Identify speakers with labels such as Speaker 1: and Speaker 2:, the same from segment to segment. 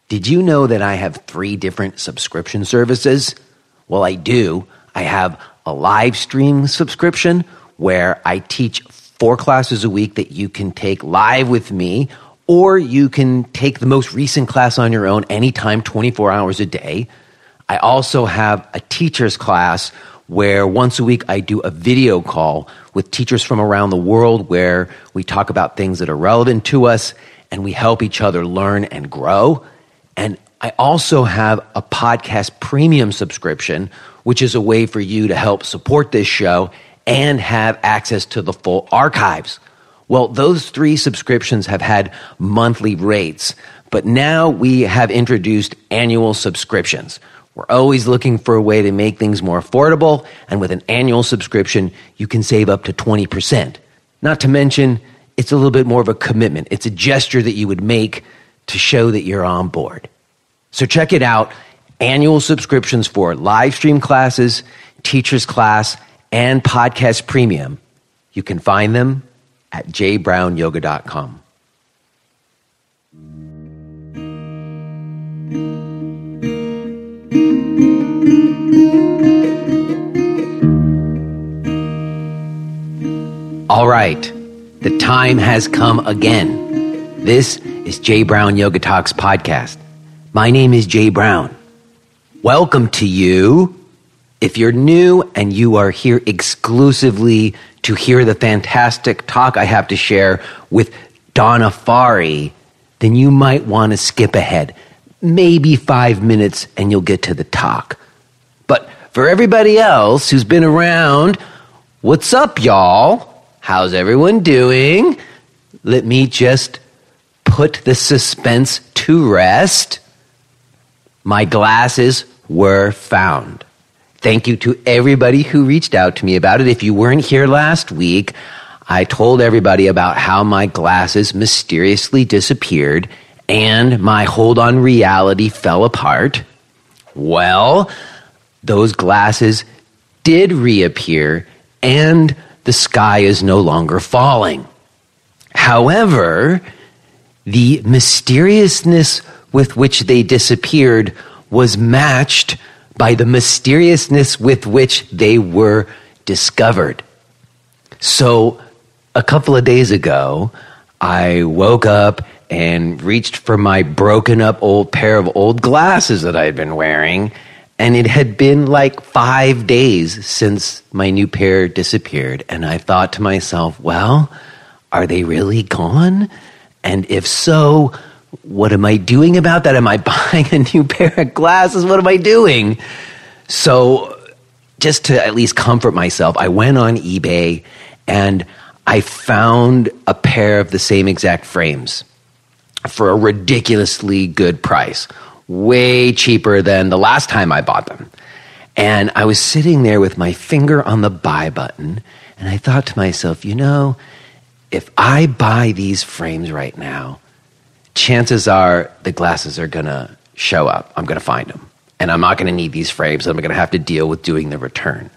Speaker 1: Did you know that I have 3 different subscription services? Well, I do. I have a live stream subscription where I teach 4 classes a week that you can take live with me, or you can take the most recent class on your own anytime, 24 hours a day. I also have a teacher's class where once a week I do a video call with teachers from around the world where we talk about things that are relevant to us and we help each other learn and grow. And I also have a podcast premium subscription, which is a way for you to help support this show and have access to the full archives. Well, those 3 subscriptions have had monthly rates, but now we have introduced annual subscriptions. We're always looking for a way to make things more affordable, and with an annual subscription, you can save up to 20%. Not to mention, it's a little bit more of a commitment. It's a gesture that you would make to show that you're on board. So check it out. Annual subscriptions for live stream classes, teacher's class, and podcast premium. You can find them at jbrownyoga.com. All right, the time has come again. This is Jay Brown Yoga Talks podcast. My name is Jay Brown. Welcome to you. If you're new and you are here exclusively to hear the fantastic talk I have to share with Donna Farhi, then you might want to skip ahead. Maybe 5 minutes and you'll get to the talk. But for everybody else who's been around, what's up, y'all? How's everyone doing? Let me just put the suspense to rest. My glasses were found. Thank you to everybody who reached out to me about it. If you weren't here last week, I told everybody about how my glasses mysteriously disappeared and my hold on reality fell apart. Well, those glasses did reappear and the sky is no longer falling. However, the mysteriousness with which they disappeared was matched by the mysteriousness with which they were discovered. So a couple of days ago, I woke up and reached for my broken up old pair of old glasses that I had been wearing, and it had been like 5 days since my new pair disappeared. And I thought to myself, well, are they really gone? And if so, what am I doing about that? Am I buying a new pair of glasses? What am I doing? So just to at least comfort myself, I went on eBay and I found a pair of the same exact frames for a ridiculously good price. Way cheaper than the last time I bought them. And I was sitting there with my finger on the buy button, and I thought to myself, you know, if I buy these frames right now, chances are the glasses are going to show up. I'm going to find them. And I'm not going to need these frames. I'm going to have to deal with doing the return.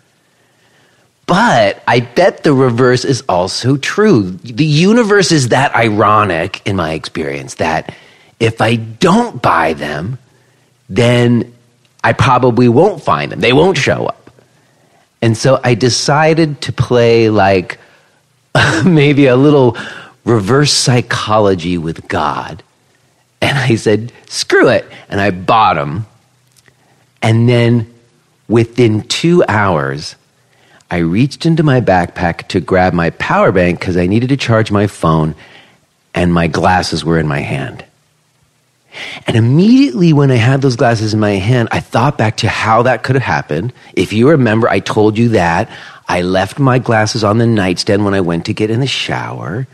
Speaker 1: But I bet the reverse is also true. The universe is that ironic, in my experience, that if I don't buy them, then I probably won't find them. They won't show up. And so I decided to play like maybe a little reverse psychology with God. And I said, screw it. And I bought them. And then within 2 hours, I reached into my backpack to grab my power bank because I needed to charge my phone, and my glasses were in my hand. And immediately when I had those glasses in my hand, I thought back to how that could have happened. If you remember, I told you that I left my glasses on the nightstand when I went to get in the shower.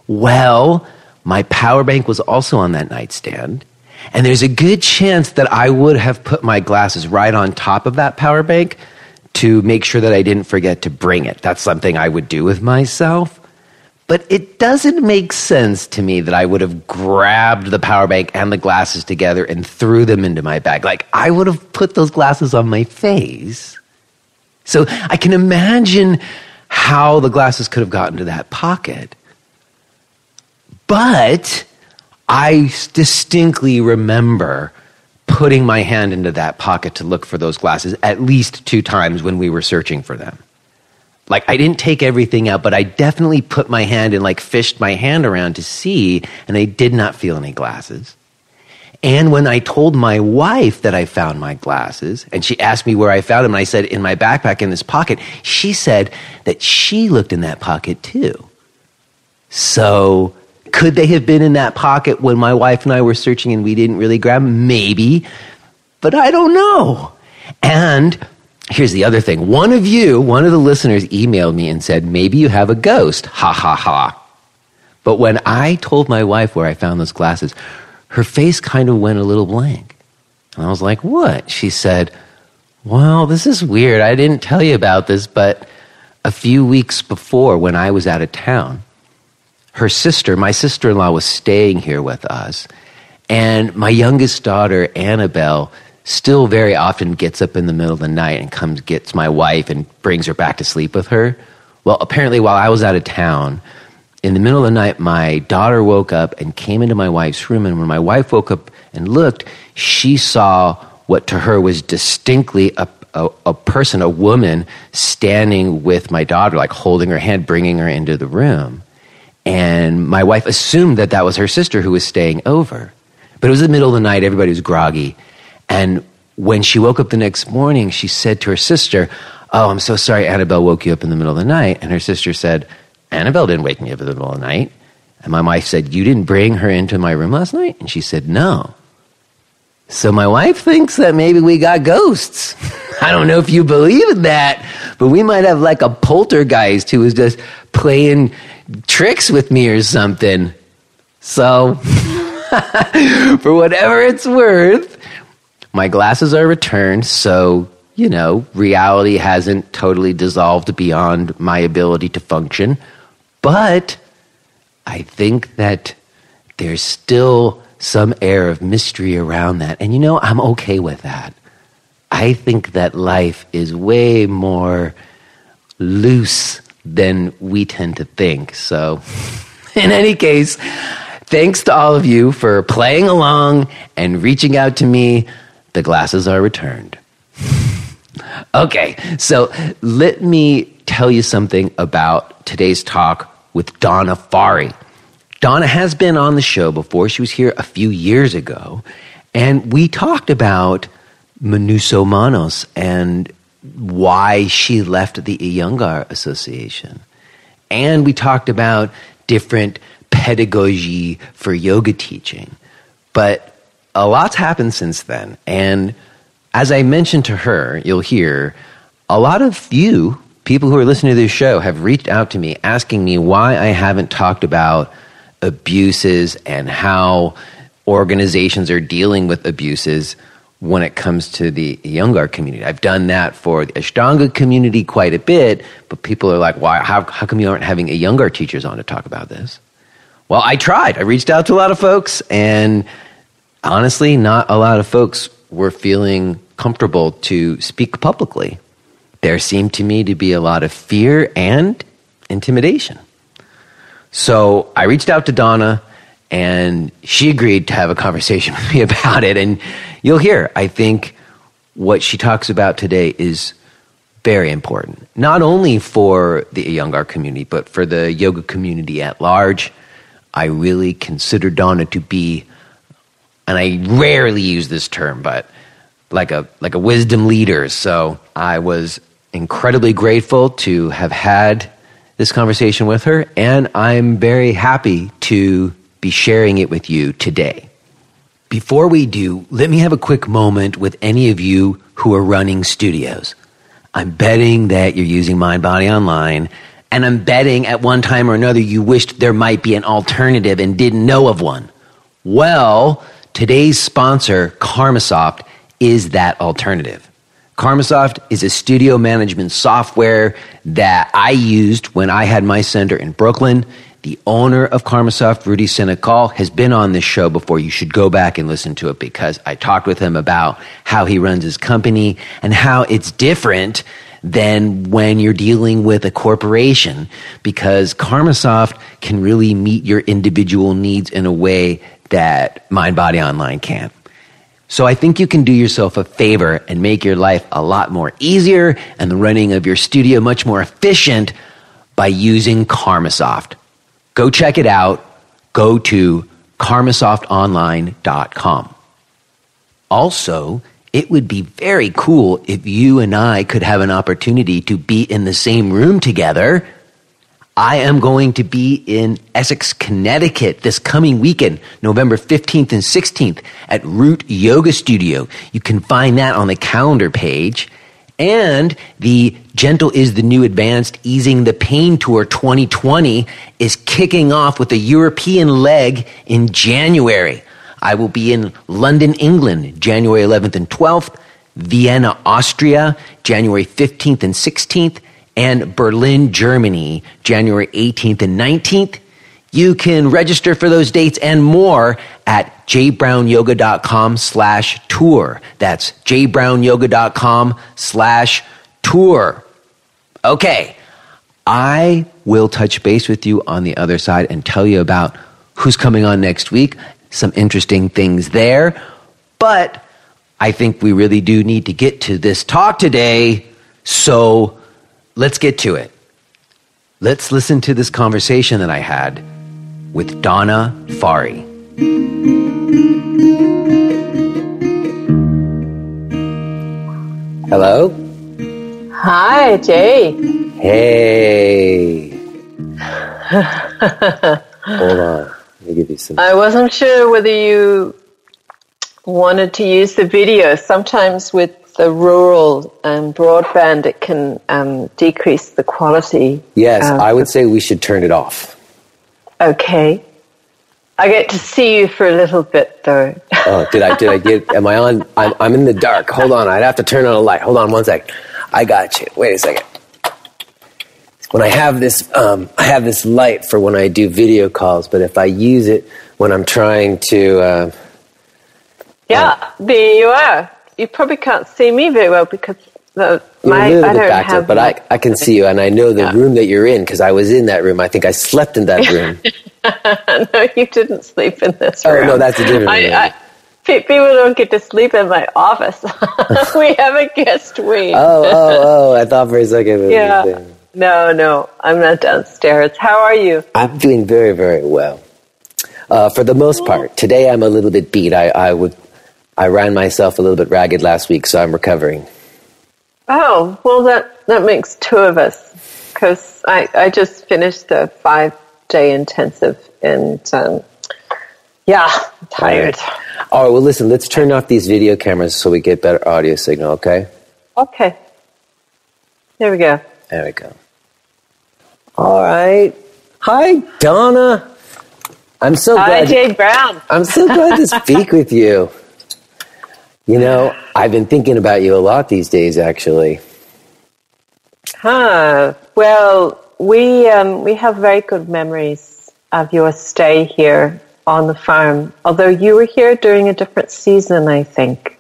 Speaker 1: Well, my power bank was also on that nightstand. And there's a good chance that I would have put my glasses right on top of that power bank to make sure that I didn't forget to bring it. That's something I would do with myself. But it doesn't make sense to me that I would have grabbed the power bank and the glasses together and threw them into my bag. Like, I would have put those glasses on my face. So I can imagine how the glasses could have gotten to that pocket. But I distinctly remember putting my hand into that pocket to look for those glasses at least 2 times when we were searching for them. Like, I didn't take everything out, but I definitely put my hand and like fished my hand around to see, and I did not feel any glasses. And when I told my wife that I found my glasses, and she asked me where I found them, and I said, in my backpack in this pocket, she said that she looked in that pocket too. So could they have been in that pocket when my wife and I were searching and we didn't really grab them? Maybe, but I don't know. And here's the other thing. One of the listeners emailed me and said, maybe you have a ghost. Ha, ha, ha. But when I told my wife where I found those glasses, her face kind of went a little blank. And I was like, what? She said, well, this is weird. I didn't tell you about this, but a few weeks before when I was out of town, my sister-in-law was staying here with us. And my youngest daughter, Annabelle, still very often gets up in the middle of the night and gets my wife and brings her back to sleep with her. Well, apparently while I was out of town, in the middle of the night, my daughter woke up and came into my wife's room. And when my wife woke up and looked, she saw what to her was distinctly a person, a woman, standing with my daughter, like holding her hand, bringing her into the room. And my wife assumed that that was her sister who was staying over. But it was the middle of the night, everybody was groggy. And when she woke up the next morning, she said to her sister, oh, I'm so sorry Annabelle woke you up in the middle of the night. And her sister said, Annabelle didn't wake me up in the middle of the night. And my wife said, you didn't bring her into my room last night? And she said, no. So my wife thinks that maybe we got ghosts. I don't know if you believe in that, but we might have like a poltergeist who was just playing tricks with me or something. So, for whatever it's worth, my glasses are returned, so, reality hasn't totally dissolved beyond my ability to function. But I think that there's still some air of mystery around that. And I'm okay with that. I think that life is way more loose than we tend to think. So, in any case, thanks to all of you for playing along and reaching out to me. The glasses are returned. Okay, so let me tell you something about today's talk with Donna Farhi. Donna has been on the show before. She was here a few years ago, and we talked about Manuso Manos and why she left the Iyengar Association. And we talked about different pedagogy for yoga teaching. But a lot's happened since then. And as I mentioned to her, you'll hear a lot of you, people who are listening to this show, have reached out to me asking me why I haven't talked about abuses and how organizations are dealing with abuses when it comes to the Iyengar community. I've done that for the Ashtanga community quite a bit, but people are like, why? How come you aren't having Iyengar teachers on to talk about this? Well, I tried. I reached out to a lot of folks, and honestly, not a lot of folks were feeling comfortable to speak publicly. There seemed to me to be a lot of fear and intimidation. So I reached out to Donna, and she agreed to have a conversation with me about it. And you'll hear, I think what she talks about today is very important, not only for the Iyengar community, but for the yoga community at large. I really consider Donna to be, and I rarely use this term, but like a wisdom leader. So I was incredibly grateful to have had this conversation with her, and I'm very happy to be sharing it with you today. Before we do, let me have a quick moment with any of you who are running studios. I'm betting that you're using MindBody Online, and I'm betting at one time or another you wished there might be an alternative and didn't know of one. Well, today's sponsor, Karmasoft, is that alternative. Karmasoft is a studio management software that I used when I had my center in Brooklyn. The owner of Karmasoft, Rudy Senecal, has been on this show before. You should go back and listen to it because I talked with him about how he runs his company and how it's different than when you're dealing with a corporation, because Karmasoft can really meet your individual needs in a way that Mind Body Online can't. So I think you can do yourself a favor and make your life a lot more easier and the running of your studio much more efficient by using KarmaSoft. Go check it out. Go to karmasoftonline.com. Also, it would be very cool if you and I could have an opportunity to be in the same room together. I am going to be in Essex, Connecticut this coming weekend, November 15th and 16th at Root Yoga Studio. You can find that on the calendar page. And the Gentle is the New Advanced Easing the Pain Tour 2020 is kicking off with a European leg in January. I will be in London, England, January 11th and 12th, Vienna, Austria, January 15th and 16th, and Berlin, Germany, January 18th and 19th. You can register for those dates and more at jbrownyoga.com/tour. That's jbrownyoga.com/tour. Okay, I will touch base with you on the other side and tell you about who's coming on next week, some interesting things there. But I think we really do need to get to this talk today, so let's get to it. Let's listen to this conversation that I had with Donna Farhi. Hello?
Speaker 2: Hi, Jay.
Speaker 1: Hey. Hold on. Let me give you some.
Speaker 2: I wasn't sure whether you wanted to use the video. Sometimes with the rural broadband, it can decrease the quality.
Speaker 1: Yes, I would say we should turn it off.
Speaker 2: Okay. I get to see you for a little bit, though.
Speaker 1: Oh, did I get, am I on? I'm in the dark. Hold on, I'd have to turn on a light. Hold on one second. I got you. Wait a second. When I have this light for when I do video calls, but if I use it when I'm trying to...
Speaker 2: there you are. You probably can't see me very well because I don't have...
Speaker 1: But I can see you, and I know the room that you're in because I was in that room. I think I slept in that room.
Speaker 2: No, you didn't sleep in this room.
Speaker 1: Oh, no, that's a different room.
Speaker 2: People don't get to sleep in my office. We have a guest wing.
Speaker 1: Oh, I thought for a second.
Speaker 2: No, I'm not downstairs. How are you?
Speaker 1: I'm doing very, very well. For the most part. Today I'm a little bit beat. I ran myself a little bit ragged last week, so I'm recovering.
Speaker 2: Oh, well, that makes two of us, because I just finished a 5-day intensive, and I'm tired.
Speaker 1: All right, well, listen, let's turn off these video cameras so we get better audio signal, okay?
Speaker 2: Okay. There we go.
Speaker 1: There we go. All right. Hi, Donna. I'm so glad.
Speaker 2: Hi, Jay Brown.
Speaker 1: I'm so glad to speak with you. You know, I've been thinking about you a lot these days, actually.
Speaker 2: Well, we have very good memories of your stay here on the farm, although you were here during a different season, I think.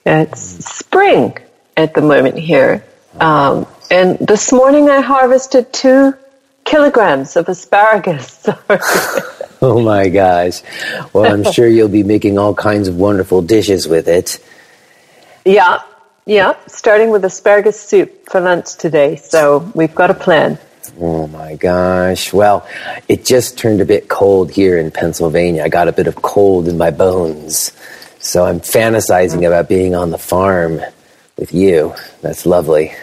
Speaker 2: It's spring at the moment here. And this morning I harvested 2 kilograms of asparagus.
Speaker 1: Oh my gosh. Well, I'm sure you'll be making all kinds of wonderful dishes with it.
Speaker 2: Yeah. Starting with asparagus soup for lunch today. So we've got a plan.
Speaker 1: Oh my gosh. Well, it just turned a bit cold here in Pennsylvania. I got a bit of cold in my bones. So I'm fantasizing about being on the farm with you. That's lovely.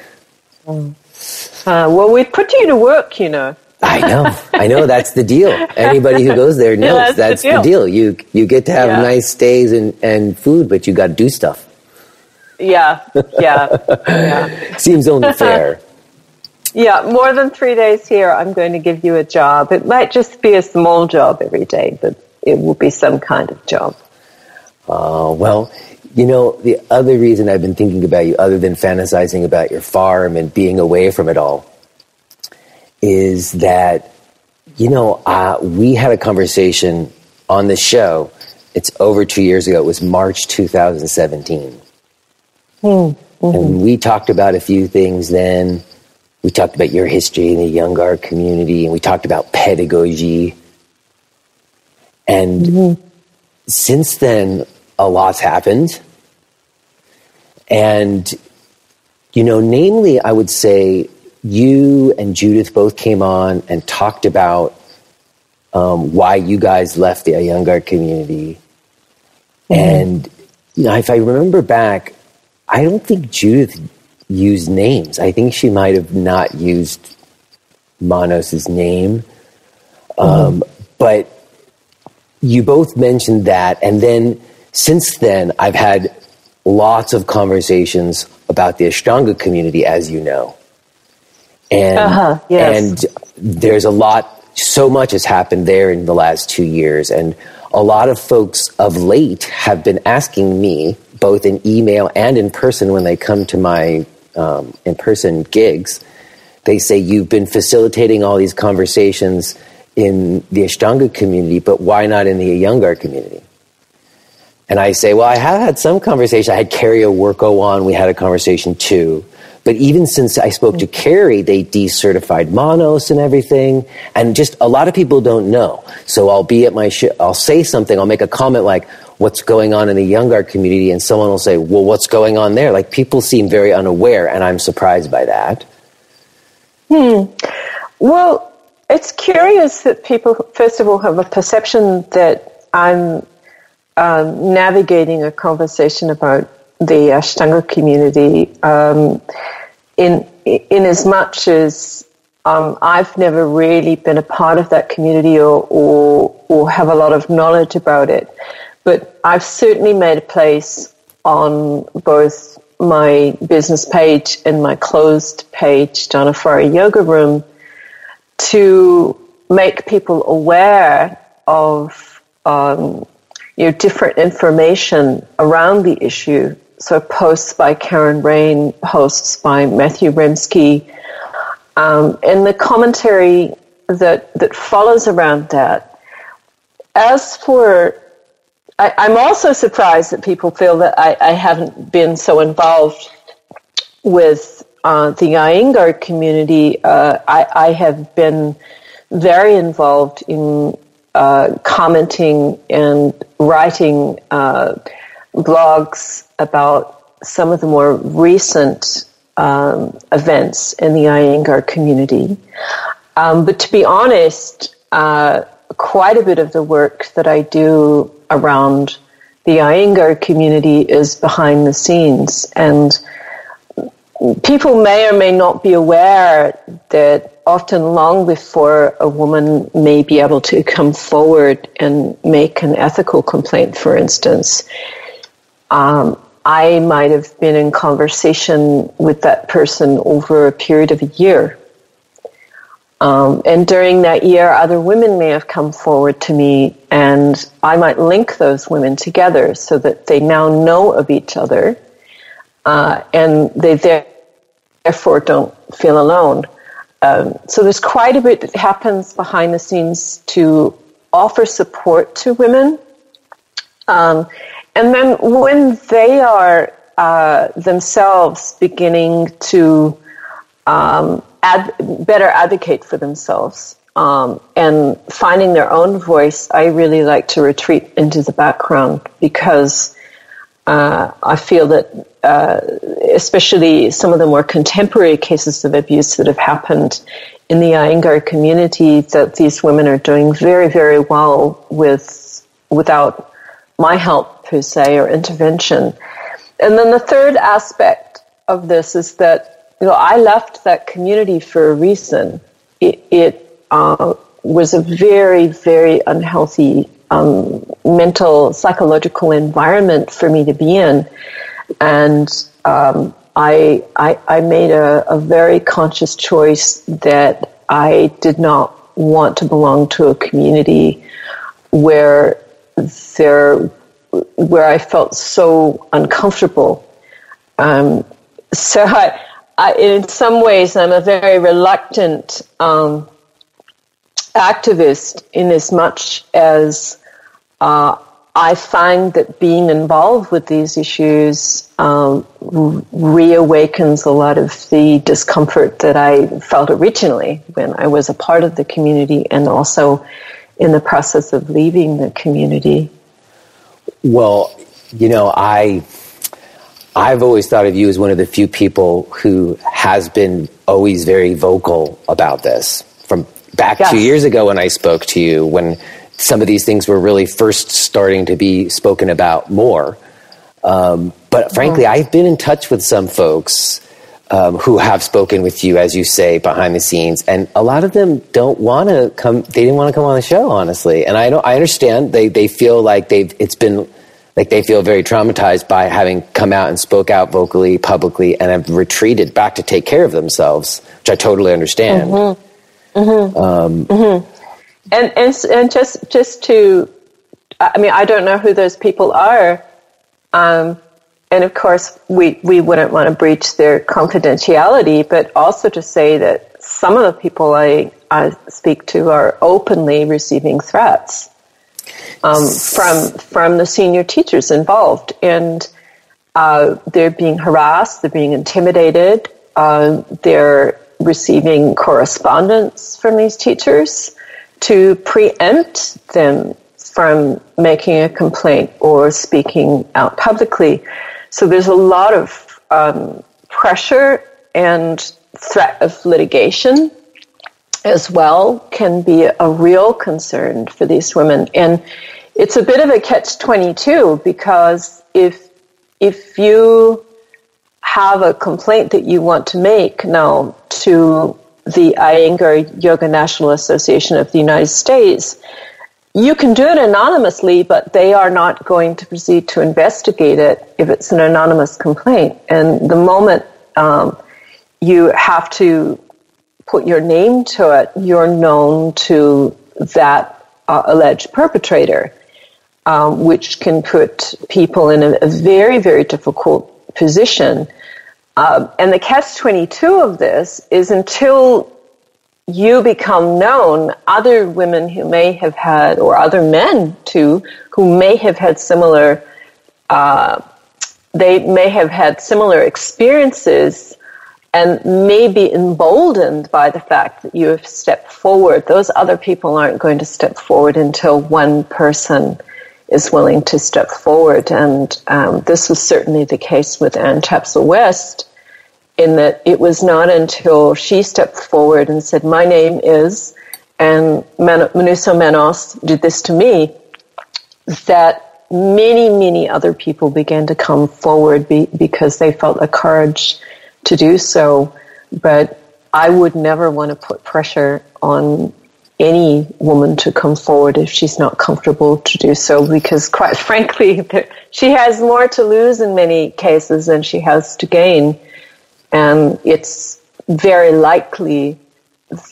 Speaker 2: Well, we put you to work, you know.
Speaker 1: I know. That's the deal. Anybody who goes there knows that's the deal. You get to have nice stays and food, but you got to do stuff.
Speaker 2: Yeah.
Speaker 1: Seems only fair.
Speaker 2: Yeah, more than 3 days here, I'm going to give you a job. It might just be a small job every day, but it will be some kind of job.
Speaker 1: Well, you know, the other reason I've been thinking about you, other than fantasizing about your farm and being away from it all, is that, you know, we had a conversation on the show. It's over 2 years ago. It was March 2017. Mm-hmm. And we talked about a few things then. We talked about your history in the Iyengar community, and we talked about pedagogy. And since then, a lot's happened. And, namely, I would say you and Judith both came on and talked about why you guys left the Iyengar community. And, if I remember back, I don't think Judith used names. I think she might have not used Manos's name. But you both mentioned that. And then since then, I've had lots of conversations about the Ashtanga community, as you know. And, and there's so much has happened there in the last 2 years. And a lot of folks of late have been asking me, both in email and in person when they come to my in-person gigs, they say, you've been facilitating all these conversations in the Ashtanga community, but why not in the Iyengar community? And I say, well, I have had some conversation. I had Carrie O'Worko on. We had a conversation too. But even since I spoke to Carrie, they decertified Manos and everything. And just a lot of people don't know. So I'll be at my I'll say something. I'll make a comment like, what's going on in the Iyengar community? And someone will say, well, what's going on there? Like, people seem very unaware, and I'm surprised by that.
Speaker 2: Well, it's curious that people, first of all, have a perception that I'm navigating a conversation about the Ashtanga community in as much as I've never really been a part of that community or have a lot of knowledge about it. But I've certainly made a place on both my business page and my closed page, Donna Farhi Yoga Room, to make people aware of different information around the issue. So posts by Karen Rain, posts by Matthew Remsky, and the commentary that follows around that. As for, I'm also surprised that people feel that I haven't been so involved with the Iyengar community. I have been very involved in commenting and writing blogs about some of the more recent events in the Iyengar community. But to be honest, quite a bit of the work that I do around the Iyengar community is behind the scenes. And people may or may not be aware that often long before a woman may be able to come forward and make an ethical complaint, for instance, I might have been in conversation with that person over a period of a year. And during that year, other women may have come forward to me, and I might link those women together so that they now know of each other, and they therefore don't feel alone. So there's quite a bit that happens behind the scenes to offer support to women. And then when they are themselves beginning to better advocate for themselves and finding their own voice, I really like to retreat into the background because I feel that especially some of the more contemporary cases of abuse that have happened in the Iyengar community, that these women are doing very, very well without my help per se or intervention. And then the third aspect of this is that I left that community for a reason. It was a very, very unhealthy mental, psychological environment for me to be in. And I made a very conscious choice that I did not want to belong to a community where I felt so uncomfortable. So in some ways, I'm a very reluctant activist in as much as I find that being involved with these issues reawakens a lot of the discomfort that I felt originally when I was a part of the community, and also in the process of leaving the community?
Speaker 1: Well, I've always thought of you as one of the few people who has been always very vocal about this. From back 2 years ago when I spoke to you, when some of these things were really first starting to be spoken about more. But frankly, I've been in touch with some folks who have spoken with you, as you say, behind the scenes, and a lot of them don't want to come. They didn't want to come on the show, honestly. And I understand they feel like they feel very traumatized by having come out and spoke out vocally, publicly, and have retreated back to take care of themselves, which I totally understand.
Speaker 2: And just to, I mean, I don't know who those people are. And of course, we wouldn't want to breach their confidentiality, but also to say that some of the people I speak to are openly receiving threats from the senior teachers involved. And they're being harassed, they're being intimidated, they're receiving correspondence from these teachers to preempt them from making a complaint or speaking out publicly. So there's a lot of pressure, and threat of litigation as well can be a real concern for these women. And it's a bit of a catch-22, because if you have a complaint that you want to make now to the Iyengar Yoga National Association of the United States, you can do it anonymously, but they are not going to proceed to investigate it if it's an anonymous complaint. And the moment you have to put your name to it, you're known to that alleged perpetrator, which can put people in a very, very difficult position. And the catch-22 of this is, until you become known, other women who may have had, or other men too, who may have had similar, they may have had similar experiences and may be emboldened by the fact that you have stepped forward. Those other people aren't going to step forward until one person is willing to step forward. And this was certainly the case with Ann Chapsell West, in that it was not until she stepped forward and said, my name is, and Manuso Manos did this to me, that many, many other people began to come forward because they felt the courage to do so. But I would never want to put pressure on any woman to come forward if she's not comfortable to do so, because quite frankly, she has more to lose in many cases than she has to gain. And it's very likely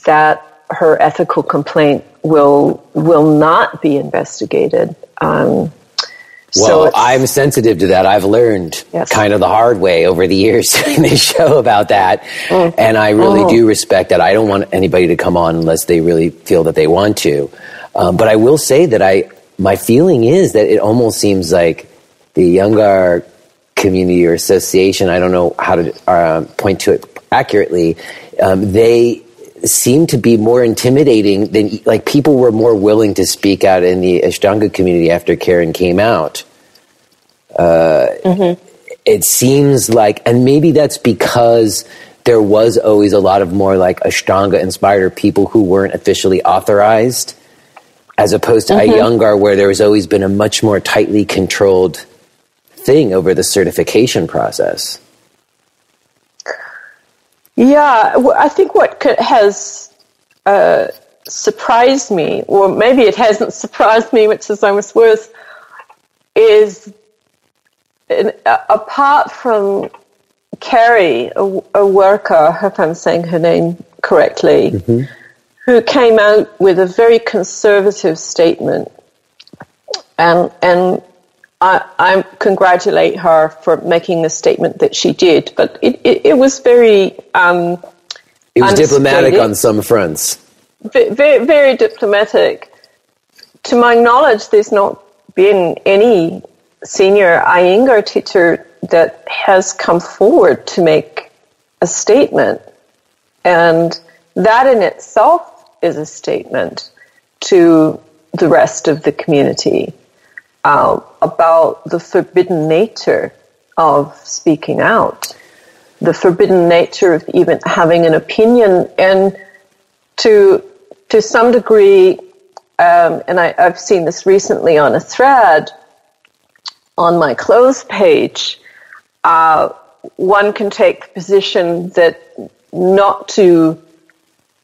Speaker 2: that her ethical complaint will not be investigated.
Speaker 1: Well, I'm sensitive to that. I've learned kind of the hard way over the years doing this show about that. And I really do respect that. I don't want anybody to come on unless they really feel that they want to. But I will say that my feeling is that it almost seems like the Iyengar community or association, I don't know how to point to it accurately, they seem to be more intimidating than, like, people were more willing to speak out in the Ashtanga community after Karen came out. It seems like, and maybe that's because there was always a lot of more like Ashtanga inspired people who weren't officially authorized, as opposed to Iyengar, where there has always been a much more tightly controlled thing over the certification process.
Speaker 2: Yeah, I think what has surprised me, or maybe it hasn't surprised me, which is almost worse, is apart from Carrie, a worker, if I'm saying her name correctly, who came out with a very conservative statement, and I congratulate her for making the statement that she did, but it was very
Speaker 1: it was diplomatic on some fronts.
Speaker 2: Very, very diplomatic. To my knowledge, there's not been any senior Iyengar teacher that has come forward to make a statement, and that in itself is a statement to the rest of the community about the forbidden nature of speaking out, the forbidden nature of even having an opinion, and to some degree, and I've seen this recently on a thread on my clothes page, one can take the position that not to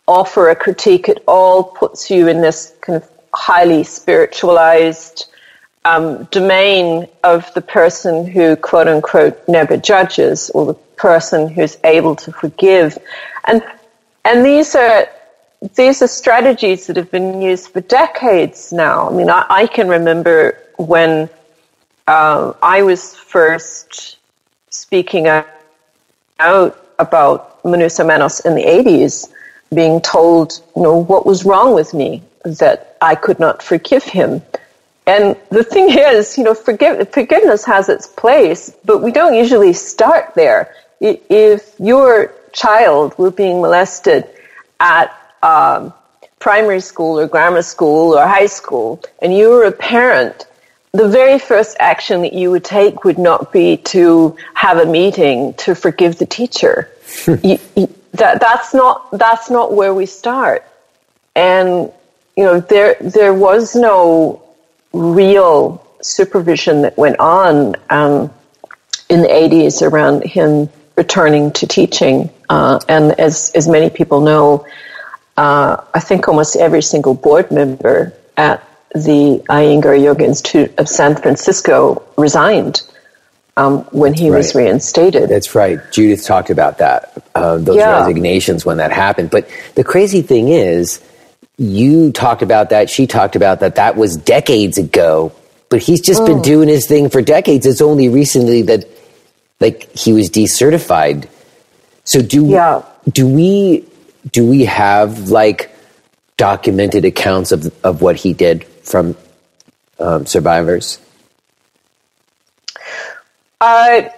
Speaker 2: offer a critique at all puts you in this kind of highly spiritualized domain of the person who, quote unquote, never judges, or the person who's able to forgive. And these are strategies that have been used for decades now. I mean, I can remember when I was first speaking out about Manusa Manos in the 80s, being told, what was wrong with me, that I could not forgive him. And the thing is, forgiveness has its place, but we don't usually start there. If your child were being molested at primary school or grammar school or high school, and you were a parent, the very first action that you would take would not be to have a meeting to forgive the teacher. That's not where we start. And there was no real supervision that went on in the 80s around him returning to teaching. And as many people know, I think almost every single board member at the Iyengar Yoga Institute of San Francisco resigned when he was reinstated.
Speaker 1: That's right. Judith talked about that, those resignations when that happened. But the crazy thing is, you talked about that, she talked about that, that was decades ago, but he's just been doing his thing for decades. It's only recently that, he was decertified. So do we have, documented accounts of what he did from survivors? There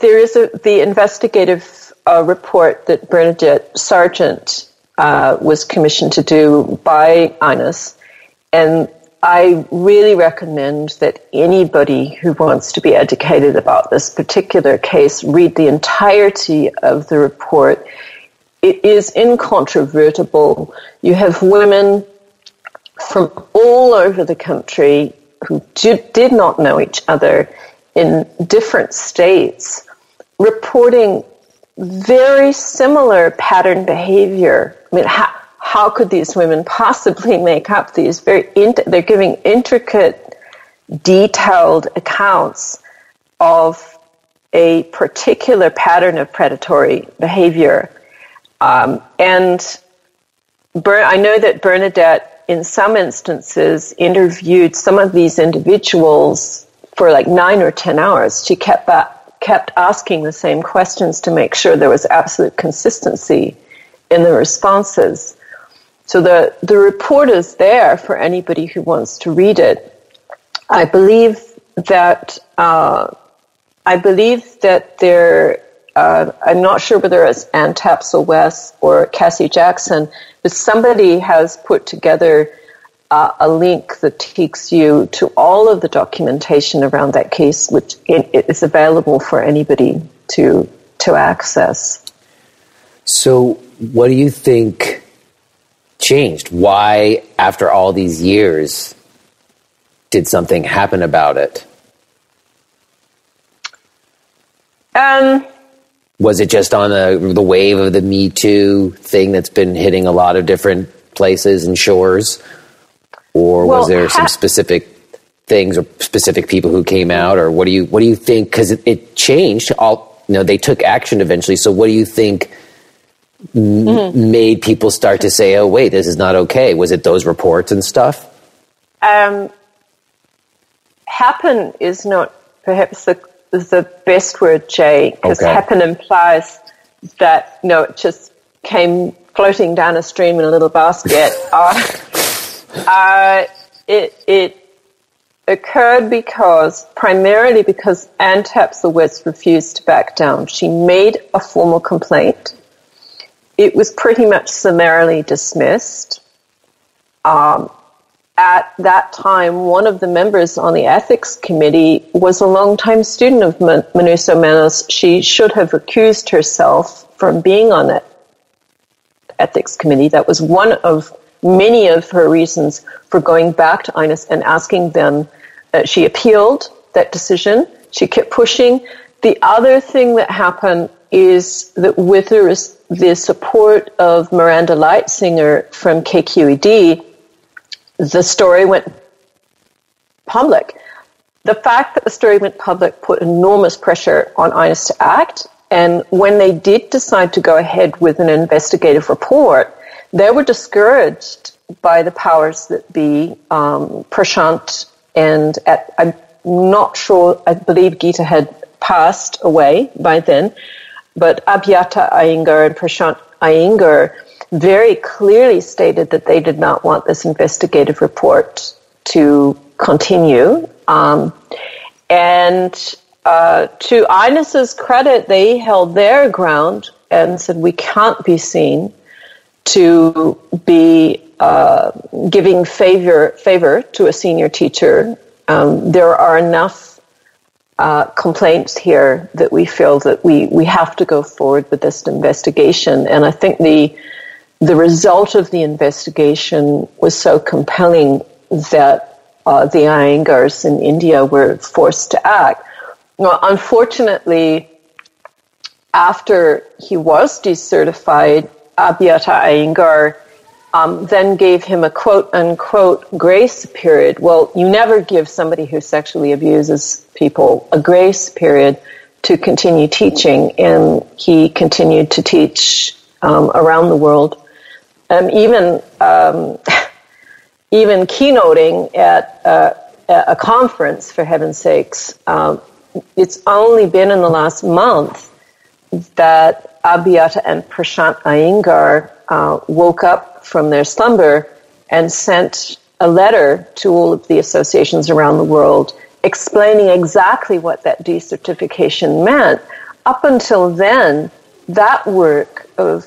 Speaker 2: is the investigative report that Bernadette Sargent was commissioned to do by INUS, and I really recommend that anybody who wants to be educated about this particular case read the entirety of the report. It is incontrovertible. You have women from all over the country who did not know each other in different states reporting very similar pattern behavior. I mean, how could these women possibly make up these they're giving intricate, detailed accounts of a particular pattern of predatory behavior. And I know that Bernadette, in some instances, interviewed some of these individuals for 9 or 10 hours. She kept asking the same questions to make sure there was absolute consistency in the responses. So the report is there for anybody who wants to read it. I believe that there. I'm not sure whether it's Ann Tapsell-West or Cassie Jackson, but somebody has put together a link that takes you to all of the documentation around that case, which is available for anybody to access.
Speaker 1: So what do you think changed? Why, after all these years, did something happen about it? Was it just on the wave of the Me Too thing that's been hitting a lot of different places and shores? Or was there some specific things or specific people who came out? Or what do you think? Because it changed. They took action eventually. So what do you think made people start to say, oh, wait, this is not okay? Was it those reports and stuff?
Speaker 2: Happen is not perhaps the best word, Jay, because happen implies that, it just came floating down a stream in a little basket. It occurred primarily because Ann Tapsell-West refused to back down. She made a formal complaint. It was pretty much summarily dismissed. at that time, one of the members on the ethics committee was a longtime student of Manuso Menos. She should have recused herself from being on that ethics committee. That was one of many of her reasons for going back to INES and asking them. She appealed that decision. She kept pushing. The other thing that happened is that with the support of Miranda Leitzinger from KQED, the story went public. The fact that the story went public put enormous pressure on INES to act, and when they did decide to go ahead with an investigative report, they were discouraged by the powers that be, Prashant, and I'm not sure, I believe Gita had passed away by then, but Abhyata Iyengar and Prashant Iyengar very clearly stated that they did not want this investigative report to continue. And to INES's credit, they held their ground and said, we can't be seen to be giving favor to a senior teacher. There are enough complaints here that we feel that we have to go forward with this investigation. And I think the result of the investigation was so compelling that the Iyengars in India were forced to act. Well, unfortunately, after he was decertified, Abhyata Iyengar then gave him a quote-unquote grace period. Well, you never give somebody who sexually abuses people a grace period to continue teaching, and he continued to teach around the world. Even keynoting at a conference, for heaven's sakes. It's only been in the last month that Abhyata and Prashant Iyengar woke up from their slumber and sent a letter to all of the associations around the world explaining exactly what that decertification meant. Up until then, that work of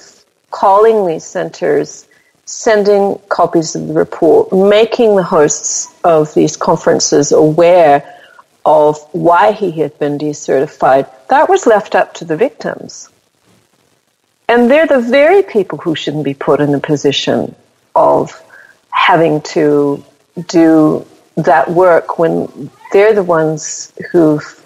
Speaker 2: calling these centers, sending copies of the report, making the hosts of these conferences aware of why he had been decertified, that was left up to the victims. And they're the very people who shouldn't be put in a position of having to do that work when they're the ones who've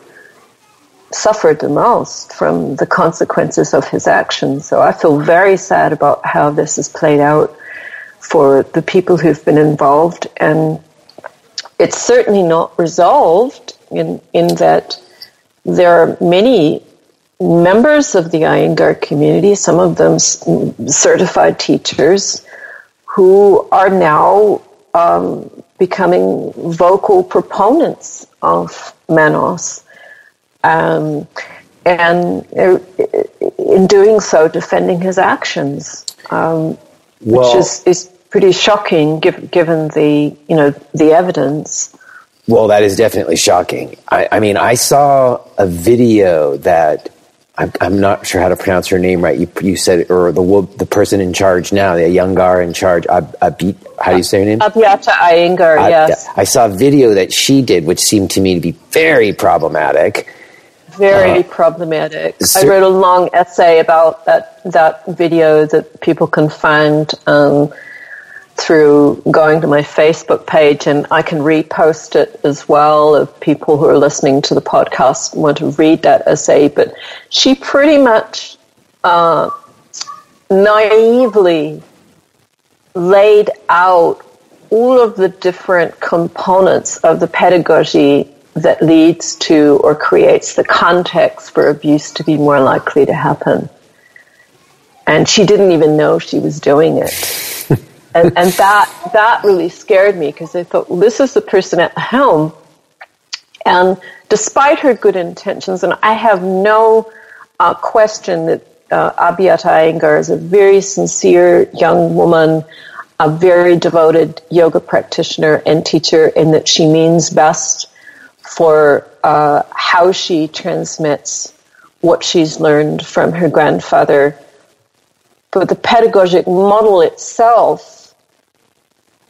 Speaker 2: suffered the most from the consequences of his actions. So I feel very sad about how this has played out for the people who've been involved, and it's certainly not resolved in that there are many members of the Iyengar community, some of them certified teachers, who are now becoming vocal proponents of Manos, and in doing so, defending his actions, which is pretty shocking given the evidence.
Speaker 1: Well, that is definitely shocking. I mean, I saw a video that I'm not sure how to pronounce her name right. You said, or the person in charge now, the Iyengar in charge. How do you say her name?
Speaker 2: Abhyata Iyengar. Yes.
Speaker 1: I saw a video that she did, which seemed to me to be very problematic.
Speaker 2: Very problematic. I wrote a long essay about that video that people can find through going to my Facebook page, and I can repost it as well if people who are listening to the podcast want to read that essay. But she pretty much naively laid out all of the different components of the pedagogy that leads to or creates the context for abuse to be more likely to happen. And she didn't even know she was doing it. And that really scared me, because I thought, well, this is the person at the helm. And despite her good intentions, and I have no question that Abhyata Iyengar is a very sincere young woman, a very devoted yoga practitioner and teacher, and that she means best for how she transmits what she's learned from her grandfather. But the pedagogic model itself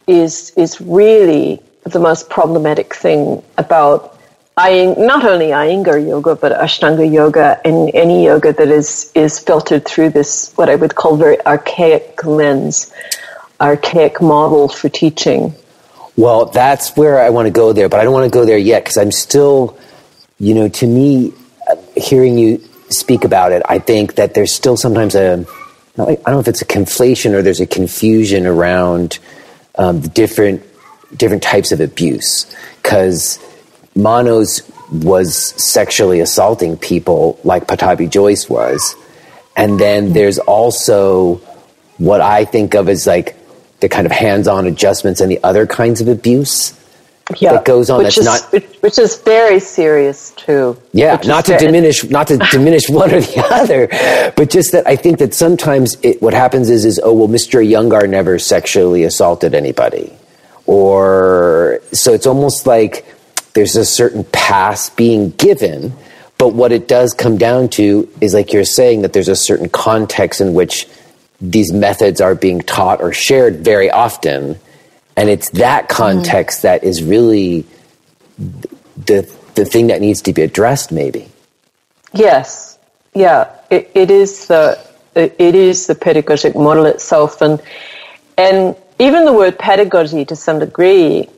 Speaker 2: is really the most problematic thing about not only Iyengar yoga, but Ashtanga yoga and any yoga that is filtered through this, what I would call very archaic lens, archaic model for teaching.
Speaker 1: Well, that's where I want to go there, but I don't want to go there yet because I'm still, to me, hearing you speak about it, I think that there's still sometimes I don't know if it's a conflation or there's a confusion around the different types of abuse, because Manos was sexually assaulting people like Patabi Joyce was. And then there's also what I think of as like the kind of hands-on adjustments and the other kinds of abuse that goes on.
Speaker 2: Which is very serious too.
Speaker 1: Yeah, not to diminish one or the other, but just that I think that sometimes what happens is Mr. Iyengar never sexually assaulted anybody. Or so it's almost like there's a certain pass being given, but what it does come down to is, like you're saying, that there's a certain context in which these methods are being taught or shared very often, and it's that context that is really the thing that needs to be addressed, maybe.
Speaker 2: Yes, yeah, it is the pedagogic model itself, and even the word pedagogy to some degree.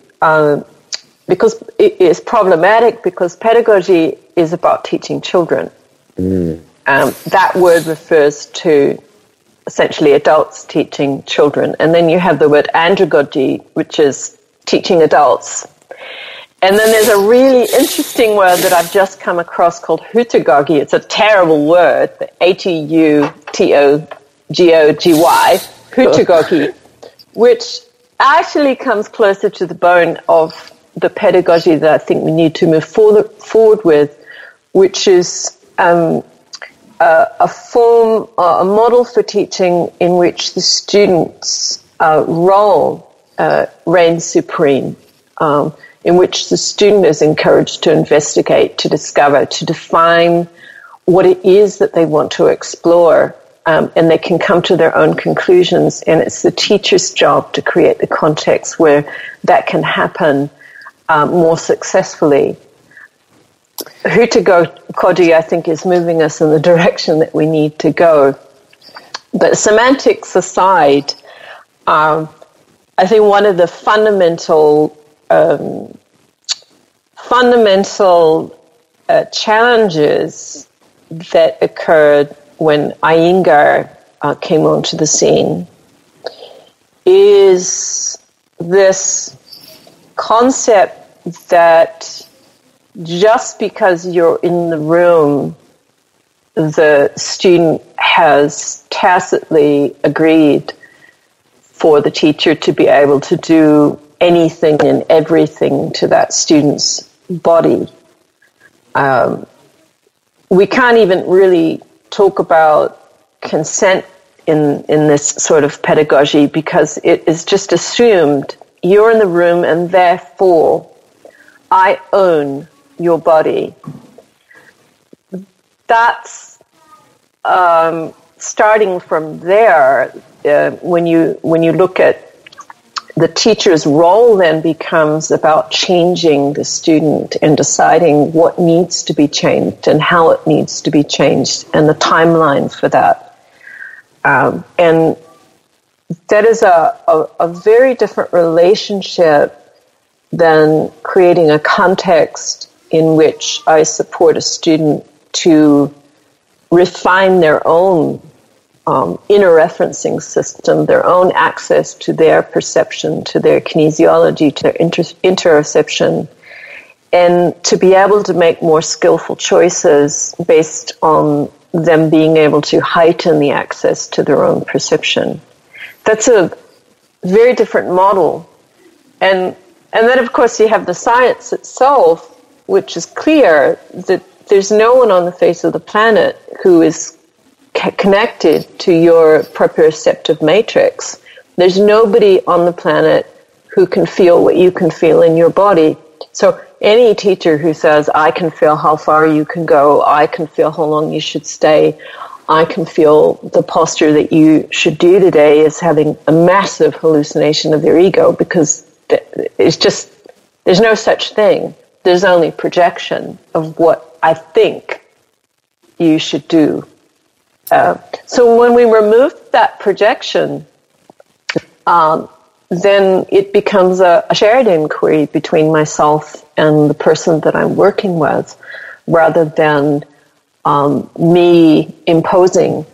Speaker 2: Because it is problematic, because pedagogy is about teaching children. That word refers to essentially adults teaching children. And then you have the word andragogy, which is teaching adults. And then there's a really interesting word that I've just come across called heutagogy. It's a terrible word, H-E-U-T-O-G-O-G-Y, heutagogy, which actually comes closer to the bone of the pedagogy that I think we need to move forward with, which is a model for teaching in which the student's role reigns supreme, in which the student is encouraged to investigate, to discover, to define what it is that they want to explore, and they can come to their own conclusions, and it's the teacher's job to create the context where that can happen more successfully. Heutagogy, I think, is moving us in the direction that we need to go. But semantics aside, I think one of the fundamental challenges that occurred when Iyengar came onto the scene is this concept that just because you're in the room, the student has tacitly agreed for the teacher to be able to do anything and everything to that student's body. We can't even really talk about consent in this sort of pedagogy because it is just assumed you're in the room and therefore I own your body. That's starting from there. When you look at the teacher's role, then becomes about changing the student and deciding what needs to be changed and how it needs to be changed and the timeline for that. And that is a very different relationship than creating a context in which I support a student to refine their own inner referencing system, their own access to their perception, to their kinesiology, to their interoception, and to be able to make more skillful choices based on them being able to heighten the access to their own perception. That's a very different model. And then, of course, you have the science itself, which is clear that there's no one on the face of the planet who is connected to your proprioceptive matrix. There's nobody on the planet who can feel what you can feel in your body. So any teacher who says, I can feel how far you can go, I can feel how long you should stay, I can feel the posture that you should do today is having a massive hallucination of their ego, because it's just, there's no such thing. There's only projection of what I think you should do. So when we remove that projection, then it becomes a shared inquiry between myself and the person that I'm working with, rather than me imposing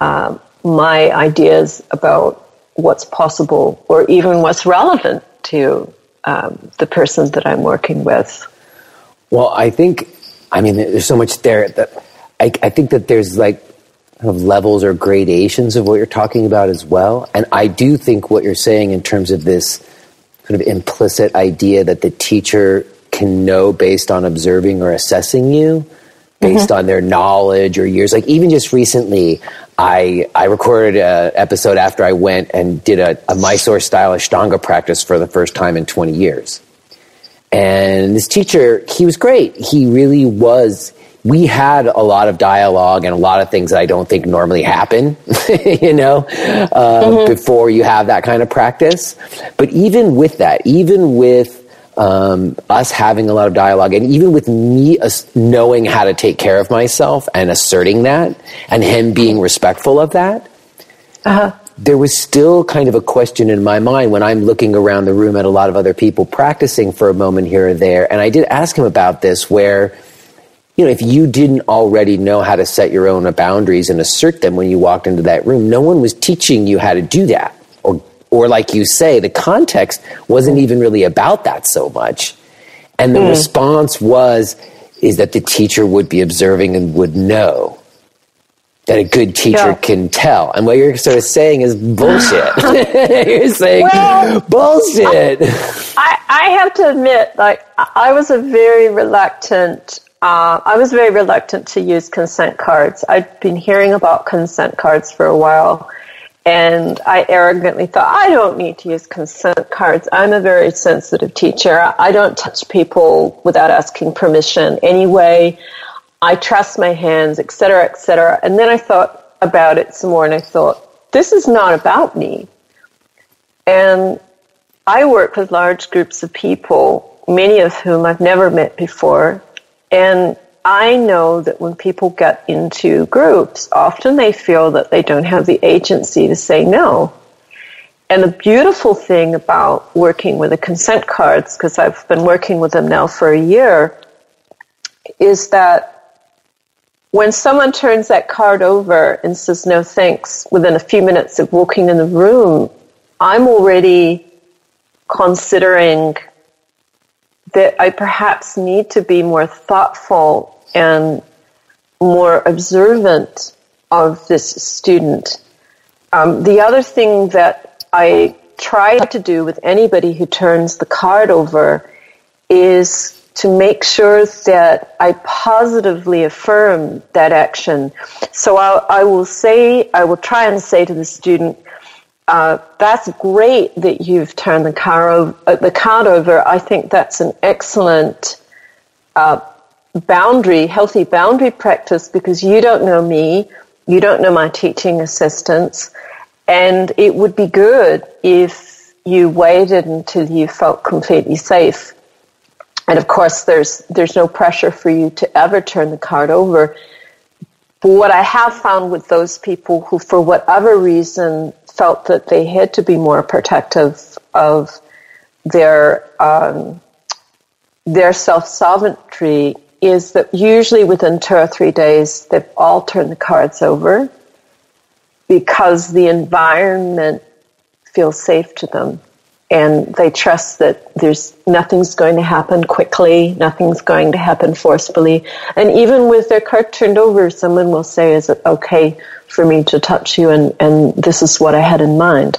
Speaker 2: my ideas about what's possible or even what's relevant to the person that I'm working with.
Speaker 1: Well, I think, there's so much there that I think that there's like kind of levels or gradations of what you're talking about as well. And I do think what you're saying in terms of this kind of implicit idea that the teacher can know based on observing or assessing you, based on their knowledge or years. Like even just recently, I recorded an episode after I went and did a Mysore-style Ashtanga practice for the first time in 20 years. And this teacher, he was great. He really was. We had a lot of dialogue and a lot of things that I don't think normally happen, before you have that kind of practice. But even with that, even with us having a lot of dialogue, and even with me knowing how to take care of myself and asserting that, and him being respectful of that, there was still kind of a question in my mind when I'm looking around the room at a lot of other people practicing for a moment here or there. And I did ask him about this, where, if you didn't already know how to set your own boundaries and assert them when you walked into that room, no one was teaching you how to do that. Or like you say, the context wasn't even really about that so much. And the response is that the teacher would be observing and would know. That a good teacher can tell. And what you're sort of saying is bullshit. You're saying, bullshit.
Speaker 2: I have to admit, I was very reluctant to use consent cards. I'd been hearing about consent cards for a while, and I arrogantly thought, I don't need to use consent cards. I'm a very sensitive teacher. I don't touch people without asking permission anyway. I trust my hands, et cetera, et cetera. And then I thought about it some more, and I thought, this is not about me. And I work with large groups of people, many of whom I've never met before. And I know that when people get into groups, often they feel that they don't have the agency to say no. And the beautiful thing about working with the consent cards, because I've been working with them now for a year, is that when someone turns that card over and says no thanks within a few minutes of walking in the room, I'm already considering that I perhaps need to be more thoughtful and more observant of this student. The other thing that I try to do with anybody who turns the card over is to make sure that I positively affirm that action. So I will try and say to the student, that's great that you've turned the card over. I think that's an excellent healthy boundary practice, because you don't know me, you don't know my teaching assistants, and it would be good if you waited until you felt completely safe. And of course, there's no pressure for you to ever turn the card over. But what I have found with those people who, for whatever reason, felt that they had to be more protective of their self-sovereignty, is that usually within 2 or 3 days, they've all turned the cards over because the environment feels safe to them. And they trust that nothing's going to happen quickly, nothing's going to happen forcefully. And even with their card turned over, someone will say, is it okay for me to touch you? And this is what I had in mind.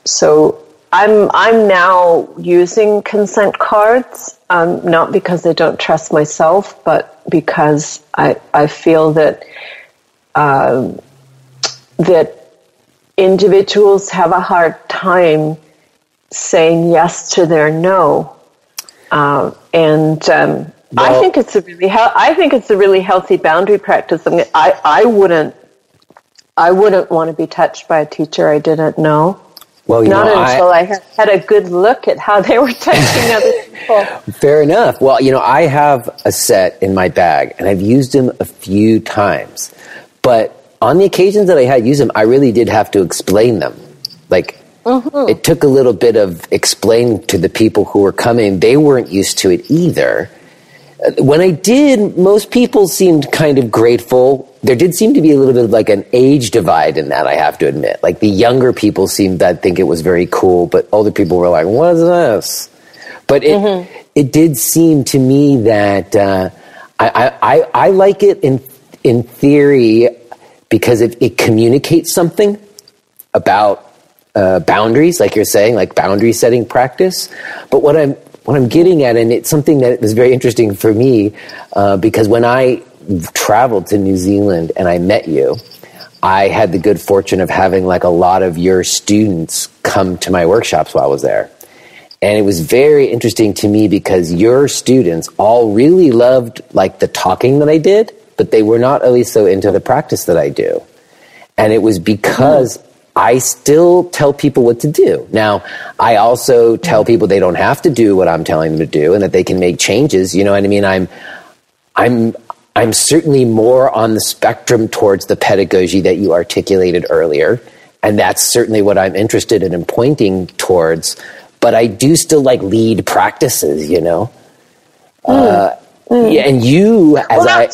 Speaker 2: So I'm now using consent cards, not because I don't trust myself, but because I feel that that individuals have a hard time saying yes to their no, I think it's a really healthy boundary practice. I mean, I wouldn't I wouldn't want to be touched by a teacher I didn't know.
Speaker 1: Well,
Speaker 2: Not until I had a good look at how they were touching other people.
Speaker 1: Fair enough. Well, I have a set in my bag, and I've used them a few times. But on the occasions that I had used them, I really did have to explain them. Like, it took a little bit of explaining to the people who were coming. They weren't used to it either. When I did, most people seemed kind of grateful. There did seem to be a little bit of like an age divide in that, I have to admit. Like the younger people seemed to think it was very cool, but older people were like, what is this? But it did seem to me that I like it in theory because it communicates something about boundaries, like you're saying, like boundary setting practice. But what I'm getting at, and it's something that was very interesting for me, because when I traveled to New Zealand and I met you, I had the good fortune of having like a lot of your students come to my workshops while I was there. And it was very interesting to me because your students all really loved like the talking that I did, but they were not at least so into the practice that I do. And it was because I still tell people what to do. Now, I also tell people they don't have to do what I'm telling them to do and that they can make changes. You know what I mean? I'm certainly more on the spectrum towards the pedagogy that you articulated earlier. And that's certainly what I'm interested in and pointing towards. But I do still like lead practices, Yeah, and you, I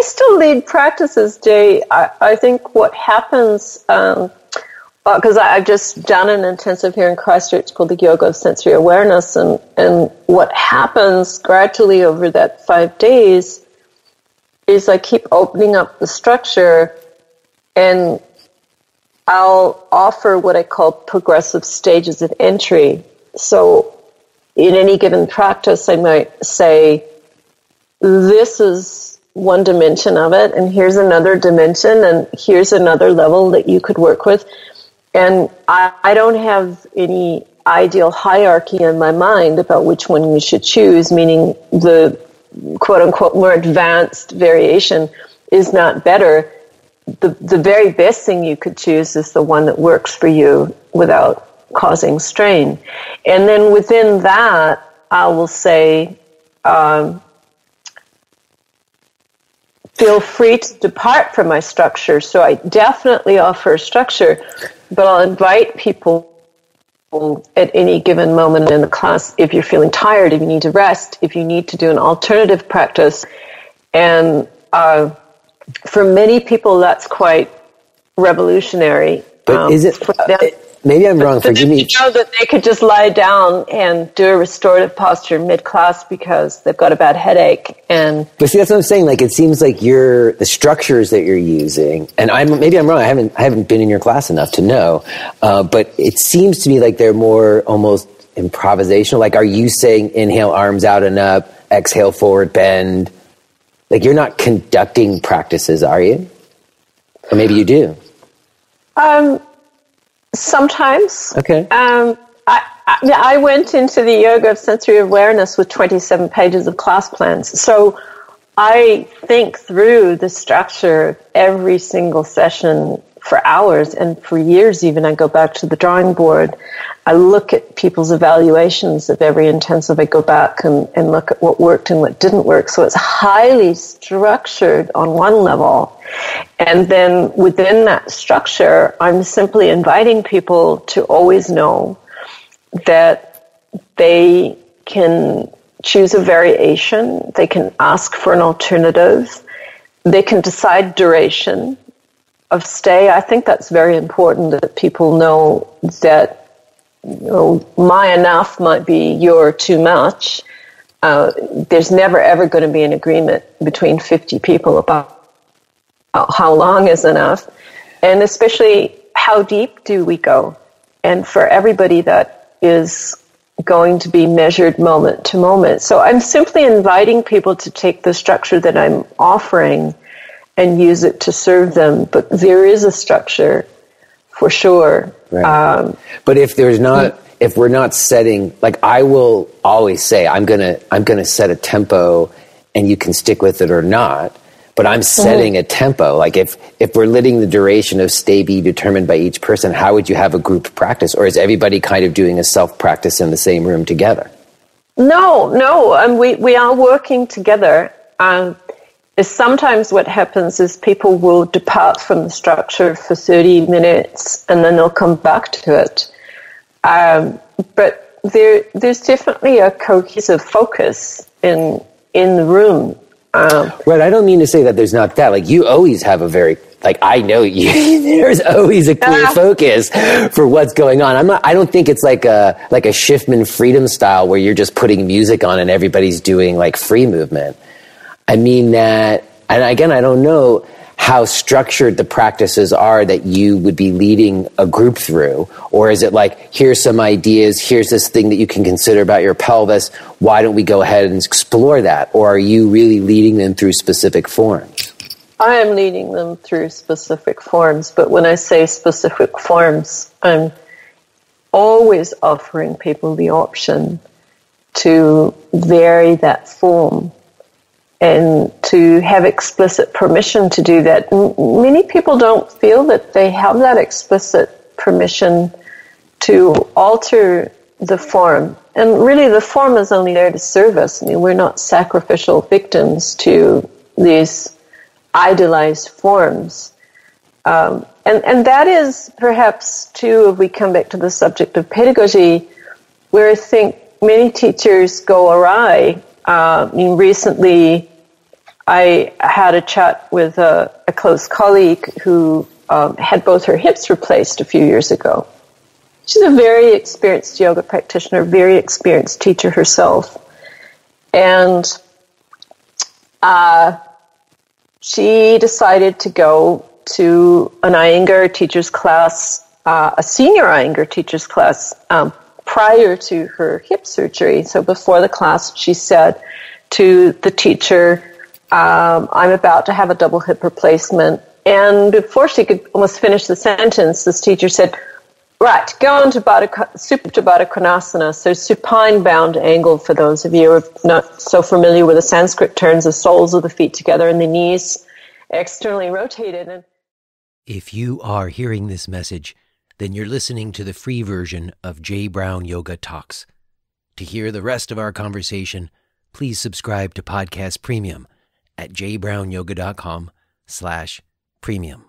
Speaker 2: still lead practices, Jay. I think what happens, because I've just done an intensive here in Christchurch called the Yoga of Sensory Awareness, and what happens gradually over that 5 days is I keep opening up the structure, and I'll offer what I call progressive stages of entry. So in any given practice, I might say, this is one dimension of it, and here's another dimension, and here's another level that you could work with. And I don't have any ideal hierarchy in my mind about which one you should choose, meaning the quote-unquote more advanced variation is not better. The very best thing you could choose is the one that works for you without causing strain. And then within that, I will say, feel free to depart from my structure. So I definitely offer structure, but I'll invite people at any given moment in the class, if you're feeling tired, if you need to rest, if you need to do an alternative practice. And for many people, that's quite revolutionary.
Speaker 1: But is it... maybe I'm wrong, forgive me.
Speaker 2: You know that they could just lie down and do a restorative posture mid-class because they've got a bad headache.
Speaker 1: But see, that's what I'm saying. Like, it seems like the structures that you're using, and maybe I'm wrong. I haven't been in your class enough to know. But it seems to me like they're more almost improvisational. Like, are you saying inhale, arms out and up, exhale, forward, bend? Like, you're not conducting practices, are you? Or maybe you do.
Speaker 2: Sometimes.
Speaker 1: Okay.
Speaker 2: I went into the Yoga of Sensory Awareness with 27 pages of class plans. So I think through the structure of every single session for hours, and for years even. I go back to the drawing board. I look at people's evaluations of every intensive. I go back and look at what worked and what didn't work. So it's highly structured on one level. And then within that structure, I'm simply inviting people to always know that they can choose a variation. They can ask for an alternative. They can decide duration of stay. I think that's very important, that people know that my enough might be your too much. There's never ever going to be an agreement between 50 people about how long is enough, and especially how deep do we go. And for everybody, that is going to be measured moment to moment. So I'm simply inviting people to take the structure that I'm offering and use it to serve them. But there is a structure for sure.
Speaker 1: Right. But if there's not, if we're not setting, like I will always say, I'm gonna set a tempo, and you can stick with it or not. but I'm setting a tempo. Like if we're letting the duration of stay be determined by each person, how would you have a group practice? Or is everybody kind of doing a self-practice in the same room together?
Speaker 2: No. We are working together. Sometimes what happens is people will depart from the structure for 30 minutes and then they'll come back to it. But there's definitely a cohesive focus in the room.
Speaker 1: Right, I don't mean to say that there's not that. Like, you always have a very, like, I know you, there's always a clear focus for what's going on. I don't think it's like a Schiffman Freedom style where you're just putting music on and everybody's doing like free movement. I mean that, and again, I don't know how structured the practices are that you would be leading a group through, or is it like, here's some ideas, here's this thing that you can consider about your pelvis, why don't we go ahead and explore that? Or are you really leading them through specific forms?
Speaker 2: I am leading them through specific forms, but when I say specific forms, I'm always offering people the option to vary that form and to have explicit permission to do that. Many people don't feel that they have that explicit permission to alter the form. And really the form is only there to serve us. I mean, we're not sacrificial victims to these idealized forms. And that is perhaps, too, if we come back to the subject of pedagogy, where I think many teachers go awry. Recently, I had a chat with a close colleague who had both her hips replaced a few years ago. She's a very experienced yoga practitioner, very experienced teacher herself. And she decided to go to an Iyengar teacher's class, a senior Iyengar teacher's class, prior to her hip surgery. So before the class, she said to the teacher, I'm about to have a double hip replacement. And before she could almost finish the sentence, this teacher said, right, go on to Supta Baddha Konasana, so supine bound angle for those of you who are not so familiar with the Sanskrit terms, the soles of the feet together and the knees externally rotated.
Speaker 1: If you are hearing this message, then you're listening to the free version of J. Brown Yoga Talks. To hear the rest of our conversation, please subscribe to Podcast Premium at jbrownyoga.com/premium.